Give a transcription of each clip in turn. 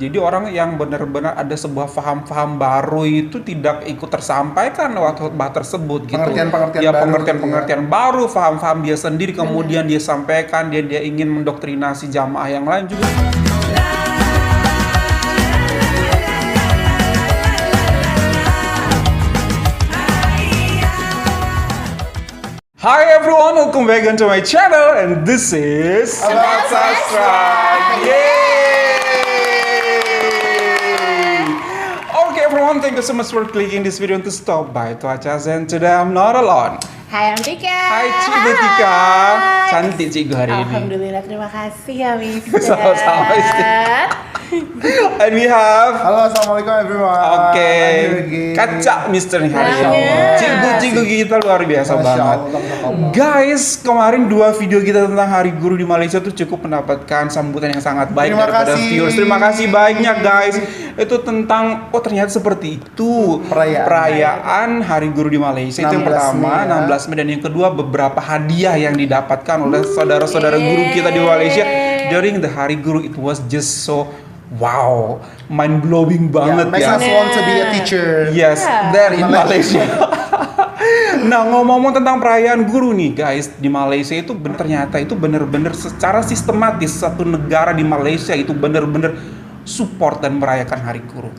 Jadi orang yang benar-benar ada sebuah faham-faham baru itu tidak ikut tersampaikan lewat khutbah tersebut gitu. Pengertian-pengertian Ya baru pengertian-pengertian baru, faham-faham dia sendiri kemudian dia sampaikan, dia ingin mendoktrinasi jamaah yang lain juga. Hi everyone, welcome back onto my channel and this is About Sastra. Yay! Okay everyone, thank you so much for clicking this video to stop by to watch us, and today I'm not alone. Hai, I'm Tika. Hai Cik Tika, cantik Cikgu hari ini. Alhamdulillah, terima kasih ya Mister. Sama-sama, Isti. And we have Halo, assalamualaikum everyone. Oke, I'm here again. kacak Mister nih hari Masya ini. Allah. Cikgu-cikgu kita luar biasa Masya banget. Allah, Masya Allah. Guys, kemarin 2 video kita tentang Hari Guru di Malaysia tuh cukup mendapatkan sambutan yang sangat baik Terima daripada kasih. viewers. Terima kasih banyak guys. Itu tentang ternyata seperti itu perayaan Hari Guru di Malaysia. Itu yang 16 pertama, Mei, ya. 16 Mei, dan yang kedua beberapa hadiah yang didapatkan oleh saudara-saudara guru kita di Malaysia during the Hari Guru. It was just so wow, mind blowing banget Makes ya. us want to be a teacher. Yes, Yeah. there in Malaysia. Nah, ngomong-ngomong tentang perayaan guru nih guys, di Malaysia itu ternyata itu benar-benar secara sistematis satu negara di Malaysia itu benar-benar support dan merayakan Hari Guru.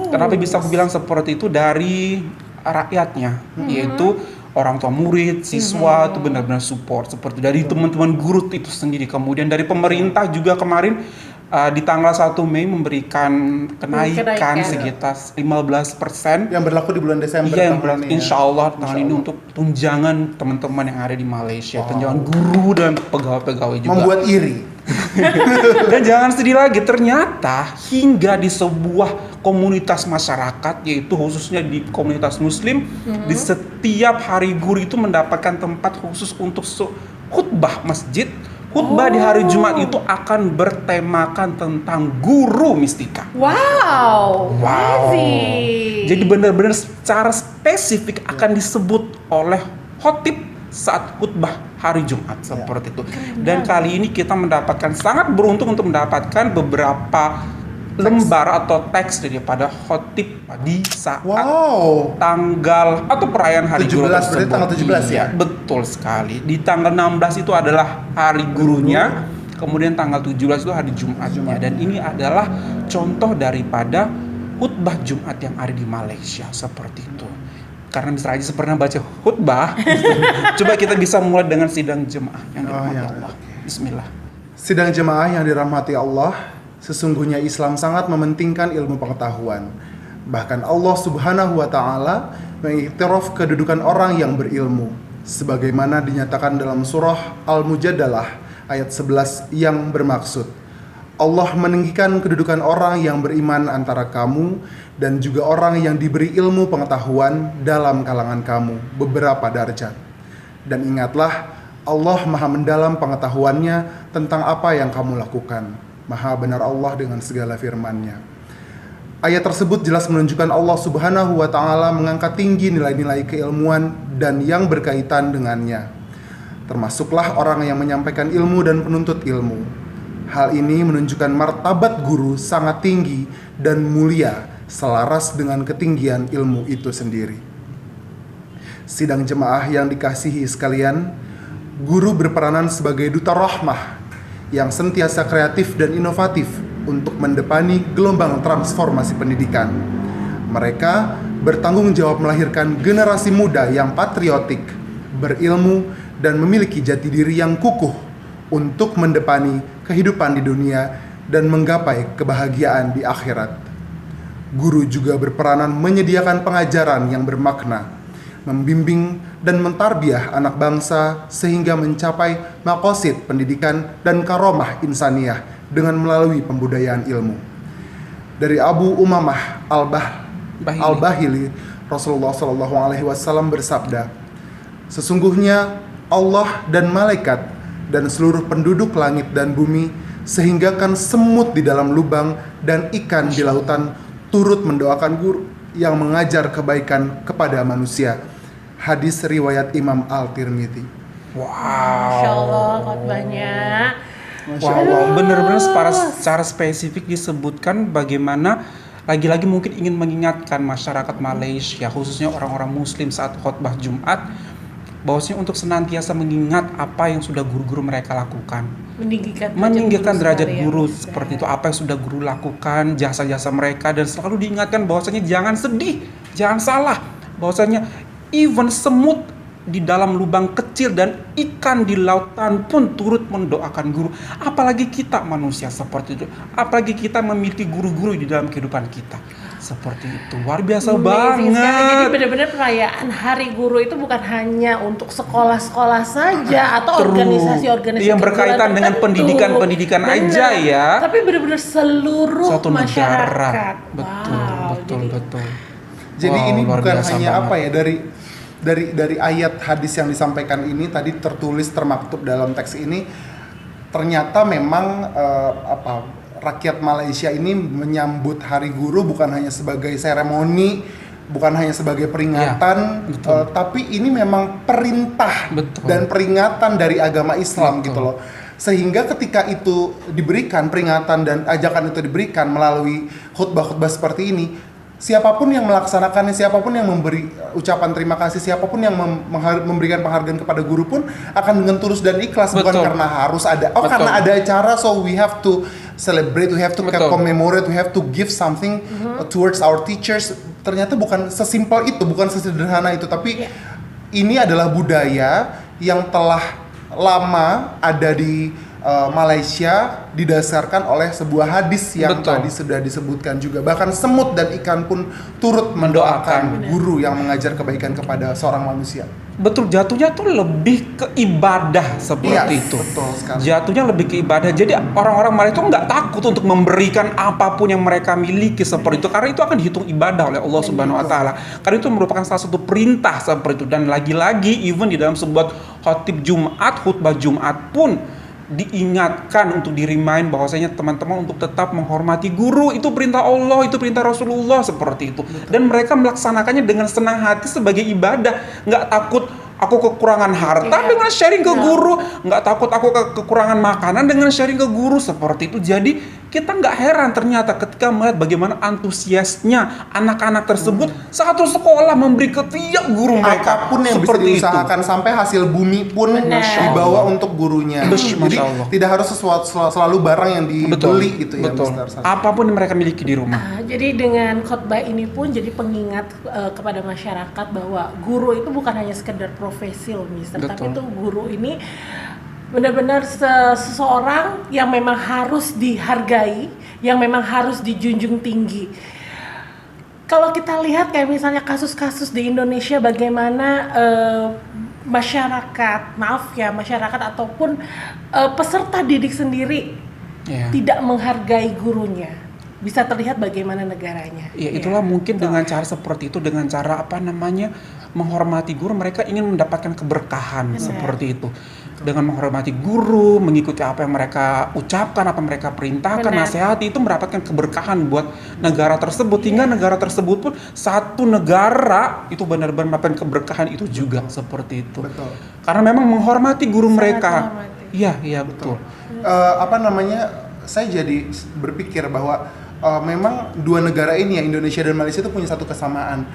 Kenapa bisa aku bilang seperti itu? Dari rakyatnya, yaitu orang tua murid, siswa itu benar-benar support seperti dari teman-teman guru itu sendiri. Kemudian dari pemerintah juga kemarin di tanggal 1 Mei memberikan kenaikan sekitar 15% Yang berlaku di bulan Desember yang tahun ini, ya. insya Allah tahun ini untuk tunjangan teman-teman yang ada di Malaysia, tunjangan guru dan pegawai-pegawai juga. Membuat iri. Dan jangan sedih lagi, ternyata hingga di sebuah komunitas masyarakat, yaitu khususnya di komunitas Muslim, di setiap hari guru itu mendapatkan tempat khusus untuk khutbah masjid. Khutbah di hari Jumat itu akan bertemakan tentang guru, Mistika. Wow. Wow. Amazing. Jadi benar-benar secara spesifik akan disebut oleh khotib saat khutbah hari Jumat seperti itu. Dan kali ini kita mendapatkan, sangat beruntung untuk mendapatkan beberapa lembar atau teks daripada khotib di saat tanggal atau perayaan hari 17, guru berarti tersebut. tanggal 17 ya? Betul sekali. Di tanggal 16 itu adalah hari gurunya, kemudian tanggal 17 itu hari Jumatnya. Dan ini adalah contoh daripada khutbah Jumat yang ada di Malaysia seperti itu. Karena Mr. Ajis pernah baca khutbah, coba kita bisa mulai dengan sidang jemaah yang dirahmati Allah. Bismillah. Sidang jemaah yang dirahmati Allah, sesungguhnya Islam sangat mementingkan ilmu pengetahuan. Bahkan Allah Subhanahu wa Ta'ala mengiktiraf kedudukan orang yang berilmu, sebagaimana dinyatakan dalam surah Al-Mujadalah ayat 11 yang bermaksud, Allah meninggikan kedudukan orang yang beriman antara kamu dan juga orang yang diberi ilmu pengetahuan dalam kalangan kamu beberapa darjat. Dan ingatlah, Allah maha mendalam pengetahuannya tentang apa yang kamu lakukan. Maha benar Allah dengan segala firman-Nya. Ayat tersebut jelas menunjukkan Allah Subhanahu wa Ta'ala mengangkat tinggi nilai-nilai keilmuan dan yang berkaitan dengannya. Termasuklah orang yang menyampaikan ilmu dan penuntut ilmu. Hal ini menunjukkan martabat guru sangat tinggi dan mulia, selaras dengan ketinggian ilmu itu sendiri. Sidang jemaah yang dikasihi sekalian, guru berperanan sebagai duta rahmah yang sentiasa kreatif dan inovatif untuk mendepani gelombang transformasi pendidikan. Mereka bertanggung jawab melahirkan generasi muda yang patriotik, berilmu, dan memiliki jati diri yang kukuh untuk mendepani kehidupan di dunia dan menggapai kebahagiaan di akhirat. Guru juga berperanan menyediakan pengajaran yang bermakna, membimbing dan mentarbiah anak bangsa sehingga mencapai maqasid pendidikan dan karomah insaniyah dengan melalui pembudayaan ilmu. Dari Abu Umamah Al-Bahili, Rasulullah SAW bersabda, sesungguhnya Allah dan malaikat dan seluruh penduduk langit dan bumi, sehinggakan semut di dalam lubang dan ikan di lautan, turut mendoakan guru yang mengajar kebaikan kepada manusia. Hadis riwayat Imam Al-Tirmidzi. Wow. Masya Allah, khotbahnya Masya Wow, Allah. bener-bener secara spesifik disebutkan bagaimana lagi-lagi mungkin ingin mengingatkan masyarakat Malaysia, khususnya orang-orang Muslim saat khutbah Jumat, bahwasanya untuk senantiasa mengingat apa yang sudah guru-guru mereka lakukan. Meninggikan derajat guru seperti itu, apa yang sudah guru lakukan, jasa-jasa mereka, dan selalu diingatkan bahwasanya jangan sedih, jangan salah, bahwasanya even semut di dalam lubang kecil dan ikan di lautan pun turut mendoakan guru. Apalagi kita manusia seperti itu. Apalagi kita memiliki guru-guru di dalam kehidupan kita. Seperti itu. Luar biasa Amazing banget. sekali. Jadi benar-benar perayaan Hari Guru itu bukan hanya untuk sekolah-sekolah saja atau Terus, organisasi-organisasi yang berkaitan kejuruan dengan tertentu. pendidikan-pendidikan Benar. aja ya. Tapi benar-benar seluruh Suatu masyarakat. negara. Betul, Wow, betul, jadi betul. Jadi Wow, ini luar bukan biasa hanya banget. apa ya, dari ayat hadis yang disampaikan ini tadi tertulis termaktub dalam teks ini, ternyata memang rakyat Malaysia ini menyambut Hari Guru bukan hanya sebagai seremoni, bukan hanya sebagai peringatan, Ya, betul. tapi ini memang perintah Betul. dan peringatan dari agama Islam Betul. gitu loh. Sehingga ketika itu diberikan peringatan dan ajakan itu diberikan melalui khutbah-khutbah seperti ini, siapapun yang melaksanakannya, siapapun yang memberi ucapan terima kasih, siapapun yang memberikan penghargaan kepada guru pun akan dengan tulus dan ikhlas, bukan Betul. karena harus ada, Betul. karena ada acara so we have to celebrate, we have to Betul. commemorate, we have to give something towards our teachers. Ternyata bukan sesimpel itu, bukan sesederhana itu, tapi ini adalah budaya yang telah lama ada di Malaysia, didasarkan oleh sebuah hadis yang Betul. tadi sudah disebutkan juga. Bahkan semut dan ikan pun turut mendoakan guru yang mengajar kebaikan kepada seorang manusia. Betul, jatuhnya tuh lebih ke ibadah seperti Iya, itu. betul sekali. Jatuhnya lebih ke ibadah. Jadi orang-orang Malaysia itu nggak takut untuk memberikan apapun yang mereka miliki seperti itu, karena itu akan dihitung ibadah oleh Allah Subhanahu Wa Taala. Karena itu merupakan salah satu perintah seperti itu. Dan lagi-lagi, even di dalam sebuah khutbah Jumat pun diingatkan untuk di-remind bahwasanya teman-teman untuk tetap menghormati guru, itu perintah Allah, itu perintah Rasulullah seperti itu. Dan mereka melaksanakannya dengan senang hati sebagai ibadah, nggak takut aku kekurangan harta dengan sharing ke guru, nggak takut aku kekurangan makanan dengan sharing ke guru seperti itu. Jadi kita nggak heran ternyata ketika melihat bagaimana antusiasnya anak-anak tersebut satu sekolah memberi ke tiap guru mereka. Apapun yang bisa Seperti itu. diusahakan sampai hasil bumi pun Benar. dibawa untuk gurunya. Masya Jadi Allah. tidak harus selalu barang yang dibeli gitu ya, betul. Mr. Sas. Apapun yang mereka miliki di rumah. Jadi dengan khotbah ini pun jadi pengingat kepada masyarakat bahwa guru itu bukan hanya sekedar profesi loh, Mister, tapi Betul. itu guru ini benar-benar seseorang yang memang harus dihargai, yang memang harus dijunjung tinggi. Kalau kita lihat kayak misalnya kasus-kasus di Indonesia bagaimana masyarakat ataupun peserta didik sendiri Iya. tidak menghargai gurunya. Bisa terlihat bagaimana negaranya. Ya itulah mungkin dengan cara seperti itu, dengan cara menghormati guru, mereka ingin mendapatkan keberkahan seperti itu. Dengan menghormati guru, mengikuti apa yang mereka ucapkan, apa yang mereka perintahkan, Benar. nasihati, itu mendapatkan keberkahan buat negara tersebut. Hingga negara tersebut pun satu negara itu benar-benar mendapatkan keberkahan itu juga seperti itu. Betul. Karena memang menghormati guru Sangat mereka. menghormati. Iya, betul. Saya jadi berpikir bahwa memang dua negara ini ya, Indonesia dan Malaysia itu punya satu kesamaan.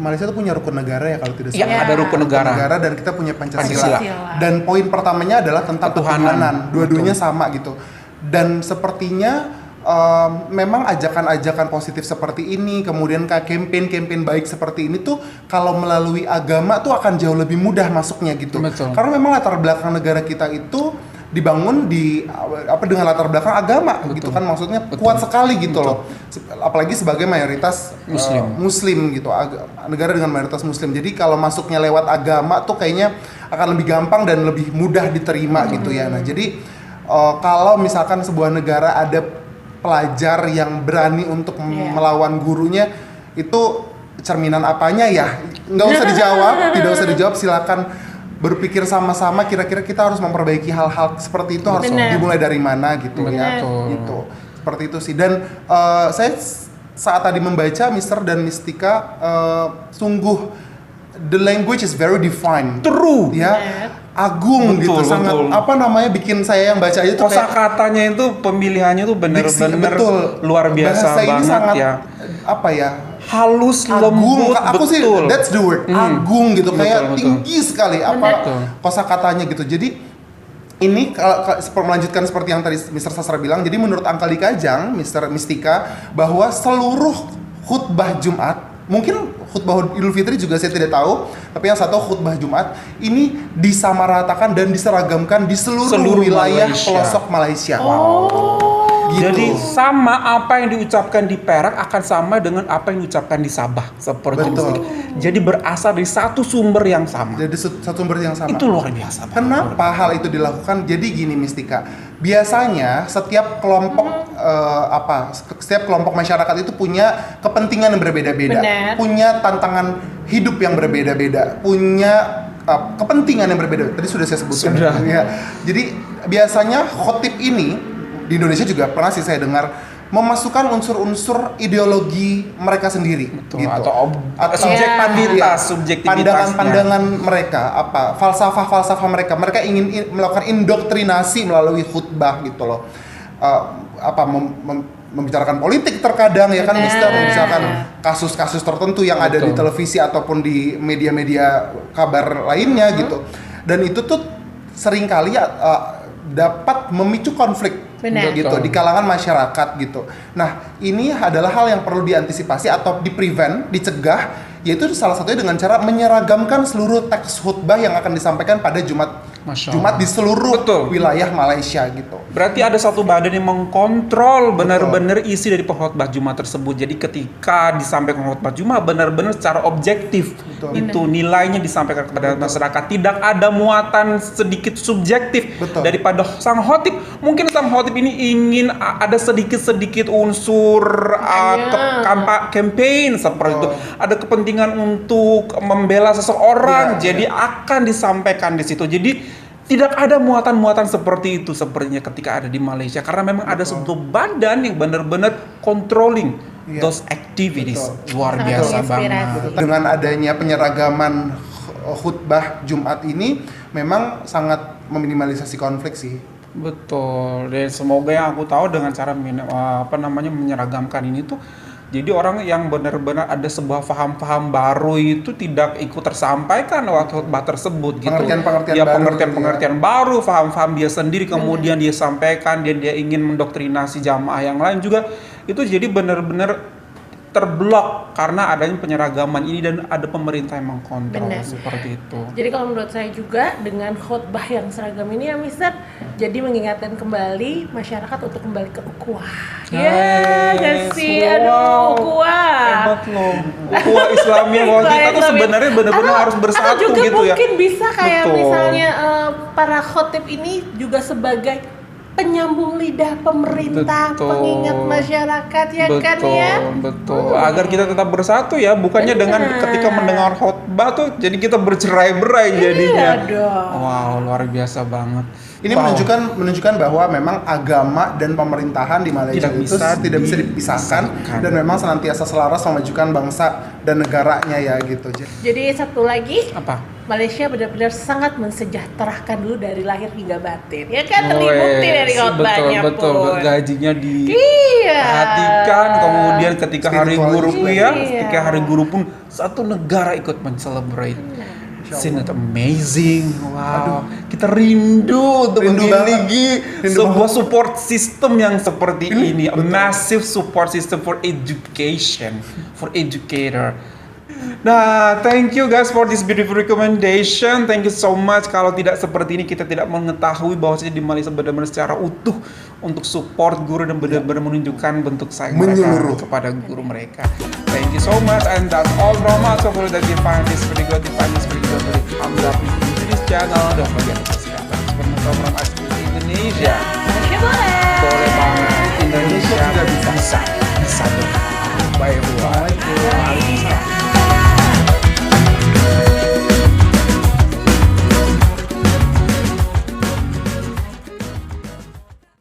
Malaysia itu punya rukun negara ya kalau tidak Iya, salah. ada rukun negara. Dan kita punya Pancasila. Pancasila. Dan poin pertamanya adalah tentang Ketuhanan. ketuhanan. Dua-duanya sama gitu. Dan sepertinya memang ajakan-ajakan positif seperti ini, kemudian kayak campaign-campaign baik seperti ini tuh kalau melalui agama tuh akan jauh lebih mudah masuknya gitu. Betul. Karena memang latar belakang negara kita itu dibangun dengan latar belakang agama. Betul. Gitu kan, maksudnya Betul. kuat sekali gitu loh. Apalagi sebagai mayoritas muslim gitu, negara dengan mayoritas muslim. Jadi kalau masuknya lewat agama tuh kayaknya akan lebih gampang dan lebih mudah diterima gitu ya. Nah, jadi kalau misalkan sebuah negara ada pelajar yang berani untuk melawan gurunya, itu cerminan apanya ya? Nggak usah dijawab, tidak usah dijawab, silakan berpikir sama-sama kira-kira kita harus memperbaiki hal-hal seperti itu. Harus dimulai dari mana gitu ya. Gitu. Seperti itu sih. Dan saya saat tadi membaca Mister dan Mistika, sungguh the language is very defined. True. Ya. agung Betul, gitu, sangat betul. apa namanya bikin saya yang baca aja tuh kayak Kosakatanya itu pemilihannya tuh bener-bener betul, luar biasa bahasa ini banget sangat ya. apa ya, Halus, agung. lembut, Aku sih betul. that's the word, agung gitu, kayak betul. tinggi sekali apa Betul. kosakatanya gitu. Jadi ini kalau melanjutkan seperti yang tadi Mr. Sastra bilang, jadi menurut Angka Likajang, Mr. Mistika, bahwa seluruh khutbah Jumat, mungkin khutbah Idul Fitri juga saya tidak tahu, tapi yang satu khutbah Jumat ini disamaratakan dan diseragamkan di seluruh wilayah Malaysia. pelosok Malaysia. Gitu. Jadi sama apa yang diucapkan di Perak akan sama dengan apa yang diucapkan di Sabah, seperti Betul. itu. Jadi berasal dari satu sumber yang sama. Jadi satu sumber yang sama. Itu luar biasa. Kenapa hal itu dilakukan? Jadi gini Mistika, biasanya setiap kelompok setiap kelompok masyarakat itu punya kepentingan yang berbeda-beda, Benar. punya tantangan hidup yang berbeda-beda, punya kepentingan yang berbeda. Tadi sudah saya sebutkan. Sudah. Ya. Jadi biasanya khotib ini di Indonesia juga pernah sih saya dengar memasukkan unsur-unsur ideologi mereka sendiri. Betul, gitu. atau subjektivitas, subjektivitasnya. Pandangan mereka, falsafah mereka ingin melakukan indoktrinasi melalui khutbah gitu loh. Membicarakan politik terkadang ya kan, Benar. membicarakan kasus-kasus tertentu yang ada di televisi ataupun di media-media kabar lainnya gitu. Dan itu tuh seringkali dapat memicu konflik Benar. gitu di kalangan masyarakat gitu. Nah, ini adalah hal yang perlu diantisipasi atau di-prevent, dicegah, yaitu salah satunya dengan cara menyeragamkan seluruh teks khutbah yang akan disampaikan pada Jumat di seluruh Betul. wilayah Malaysia gitu. Berarti ada satu badan yang mengkontrol benar-benar isi dari khutbah Jumat tersebut. Jadi ketika disampaikan khutbah Jumat benar-benar secara objektif, Betul. itu nilainya disampaikan kepada masyarakat. Tidak ada muatan sedikit subjektif Betul. daripada sang khotib. Mungkin sang khotib ini ingin ada sedikit-sedikit unsur campaign seperti itu. Ada kepentingan untuk membela seseorang, Iya, jadi akan disampaikan di situ. Jadi tidak ada muatan-muatan seperti itu sepertinya ketika ada di Malaysia, karena memang ada sebuah badan yang benar-benar controlling those activities. Luar Sangat biasa menginspirasi. banget. Dengan adanya penyeragaman khutbah Jumat ini memang sangat meminimalisasi konflik sih. Betul. Dan semoga yang aku tahu dengan cara menyeragamkan ini tuh, jadi orang yang benar-benar ada sebuah paham-paham baru itu tidak ikut tersampaikan waktu khutbah tersebut gitu. Pengertian-pengertian Ya, baru pengertian-pengertian baru, paham-paham dia sendiri kemudian dia sampaikan, dan dia ingin mendoktrinasi jamaah yang lain juga. Itu jadi benar-benar terblok karena adanya penyeragaman ini dan ada pemerintah yang mengkontrol. Benar. Seperti itu. Jadi kalau menurut saya juga dengan khutbah yang seragam ini ya Mister, jadi mengingatkan kembali masyarakat untuk kembali ke ukhuwah. Ya, gak sih? Aduh, ukhuwah. Hebat loh. Ukhuwah Islamiyah bahwa kita tuh sebenarnya benar-benar harus bersatu atau juga gitu ya. mungkin bisa kayak Betul. misalnya para khotib ini juga sebagai penyambung lidah pemerintah, Betul. pengingat masyarakat ya kan ya. Betul. Agar kita tetap bersatu ya, bukannya dengan ketika mendengar khotbah tuh jadi kita bercerai-berai jadinya. Iya dong. Wow, luar biasa banget. Ini Wow. menunjukkan bahwa memang agama dan pemerintahan di Malaysia tidak bisa dipisahkan dan memang senantiasa selaras memajukan bangsa dan negaranya ya gitu. Jadi satu lagi, Apa? Malaysia benar-benar sangat mensejahterakan dulu dari lahir hingga batin. Ya kan terbukti dari khotbahnya betul, pun. gajinya Iya. diperhatikan, kemudian ketika hari guru pun ya, Iya. ketika hari guru pun satu negara ikut men-celebrate. Isn't it amazing? Wow, kita rindu untuk Rindu banget. memiliki Rindu sebuah banget. support system yang seperti ini. A betul. massive support system for education, for educator. Nah, thank you guys for this beautiful recommendation. Thank you so much. Kalau tidak seperti ini, kita tidak mengetahui bahwasanya di Malaysia benar-benar secara utuh untuk support guru dan benar-benar menunjukkan bentuk sayang mereka Menyeluruh. kepada guru mereka. Thank you so much, and that's all from us. Hopefully that you find this very good, thumbs up to this channel. Don't forget to subscribe. From us in Indonesia.